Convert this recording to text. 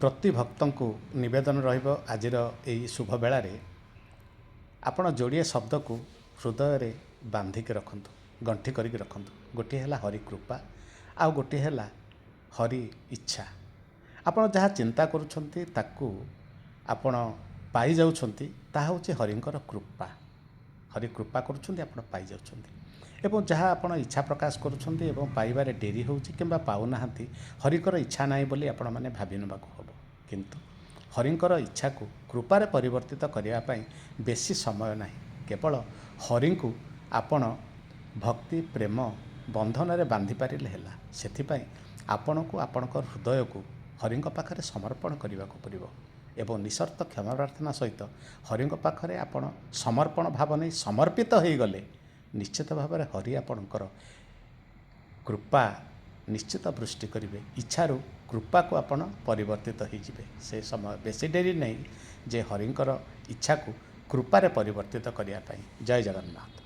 प्रति भक्तों को निवेदन रहिब आजिर यही शुभ बेलारे आपण जोड़िए शब्द को हृदय रे बांधिक रखंतु गंठी करिक रखंतु। गोटे है हरि कृपा आउ गोटे है हरि इच्छा। आपण जहाँ चिंता करुछंती ताकू आपण पाई जाउछंती ताहा होछि हरिंकर कृपा। हरि कृपा करुछंती आपण पाई जाउछंती एवं जहाँ आपण इच्छा प्रकाश करुछंती एवं पाइबारे डेरी होउछि किंबा पाउनाहांती हरिकर इच्छा नाही बोली आपण माने भाबी नबाकू हबो। किंतु हरिंकर इच्छा को कृपारे परिवर्तित करने पाई बेसी समय नहीं। केवल हरि को आपण भक्ति प्रेम बंधन रे बांधि पारिले हैला। सेथिपाई आपण को आपणकर हृदय को हरि पाखरे समर्पण करने को पड़िबो एवं निसर्त क्षमा प्रार्थना सहित हरि पाखरे आपण समर्पण भाव नहीं समर्पित हो गले निश्चित भाव में हरि आपणकर कृपा निश्चित वृष्टि करेंगे। इच्छारू कृपा को आपण परिवर्तित हो जिवे। से समय बेसी डेरी नहीं जे हरिंकर इच्छा को कृपारे परिवर्तित करने। जय जगन्नाथ।